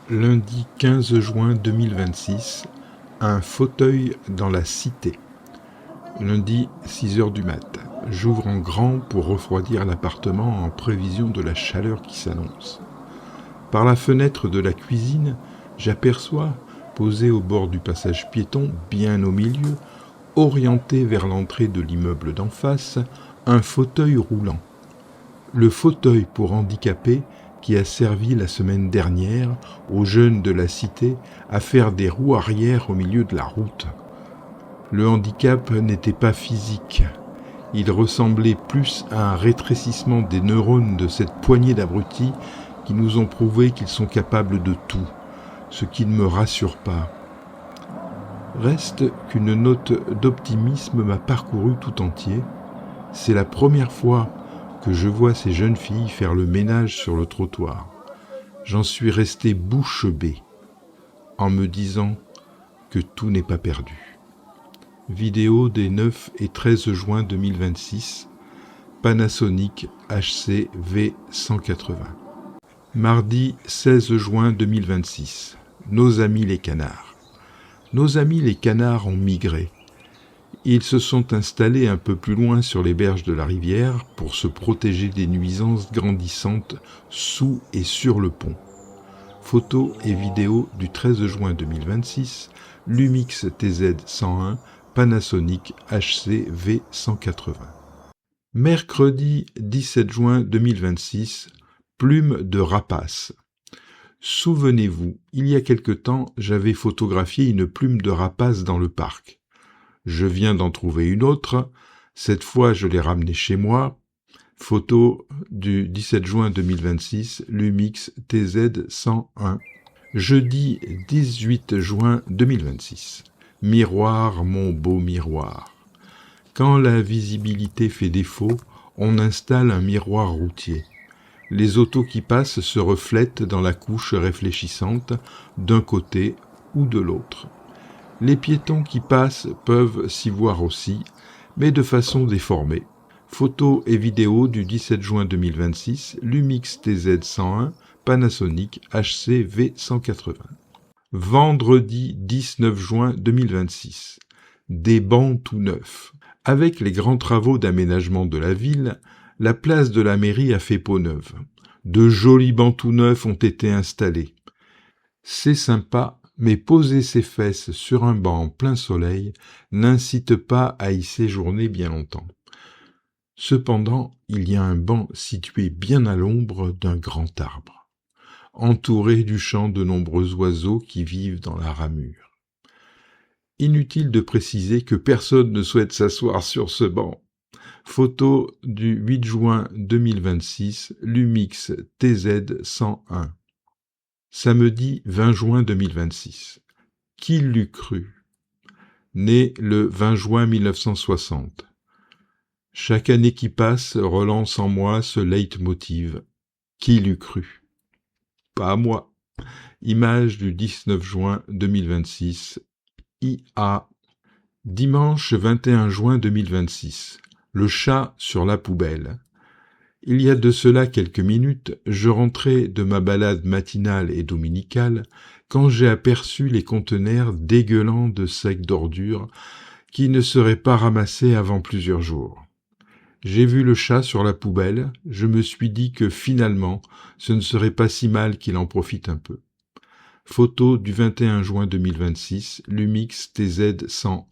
Lundi 15 juin 2026, un fauteuil dans la cité. Lundi 6h du mat. J'ouvre en grand pour refroidir l'appartement en prévision de la chaleur qui s'annonce. Par la fenêtre de la cuisine, j'aperçois, posé au bord du passage piéton, bien au milieu, orienté vers l'entrée de l'immeuble d'en face, un fauteuil roulant. Le fauteuil pour handicapés qui a servi la semaine dernière aux jeunes de la cité à faire des roues arrière au milieu de la route. Le handicap n'était pas physique. Il ressemblait plus à un rétrécissement des neurones de cette poignée d'abrutis qui nous ont prouvé qu'ils sont capables de tout, ce qui ne me rassure pas. Reste qu'une note d'optimisme m'a parcouru tout entier. C'est la première fois que je vois ces jeunes filles faire le ménage sur le trottoir. J'en suis resté bouche bée, en me disant que tout n'est pas perdu. Vidéo des 9 et 13 juin 2026, Panasonic HC V180. Mardi 16 juin 2026, nos amis les canards. Nos amis les canards ont migré. Ils se sont installés un peu plus loin sur les berges de la rivière pour se protéger des nuisances grandissantes sous et sur le pont. Photos et vidéos du 13 juin 2026, Lumix TZ101, Panasonic HC V180. Mercredi 17 juin 2026, plume de rapace. Souvenez-vous, il y a quelque temps, j'avais photographié une plume de rapace dans le parc. Je viens d'en trouver une autre, cette fois je l'ai ramenée chez moi. Photo du 17 juin 2026, Lumix TZ101. Jeudi 18 juin 2026. Miroir, mon beau miroir. Quand la visibilité fait défaut, on installe un miroir routier. Les autos qui passent se reflètent dans la couche réfléchissante d'un côté ou de l'autre. Les piétons qui passent peuvent s'y voir aussi, mais de façon déformée. Photos et vidéos du 17 juin 2026, Lumix TZ101, Panasonic HC V180. Vendredi 19 juin 2026, des bancs tout neufs. Avec les grands travaux d'aménagement de la ville, la place de la mairie a fait peau neuve. De jolis bancs tout neufs ont été installés. C'est sympa, mais poser ses fesses sur un banc en plein soleil n'incite pas à y séjourner bien longtemps. Cependant, il y a un banc situé bien à l'ombre d'un grand arbre, entouré du chant de nombreux oiseaux qui vivent dans la ramure. Inutile de préciser que personne ne souhaite s'asseoir sur ce banc. Photo du 8 juin 2026, Lumix TZ101. Samedi 20 juin 2026. Qui l'eût cru? Né le 20 juin 1960. Chaque année qui passe relance en moi ce leitmotiv. Qui l'eût cru? Pas moi. Image du 19 juin 2026. IA. Dimanche 21 juin 2026. Le chat sur la poubelle. Il y a de cela quelques minutes, je rentrais de ma balade matinale et dominicale quand j'ai aperçu les conteneurs dégueulant de sacs d'ordures qui ne seraient pas ramassés avant plusieurs jours. J'ai vu le chat sur la poubelle, je me suis dit que finalement, ce ne serait pas si mal qu'il en profite un peu. Photo du 21 juin 2026, Lumix TZ101.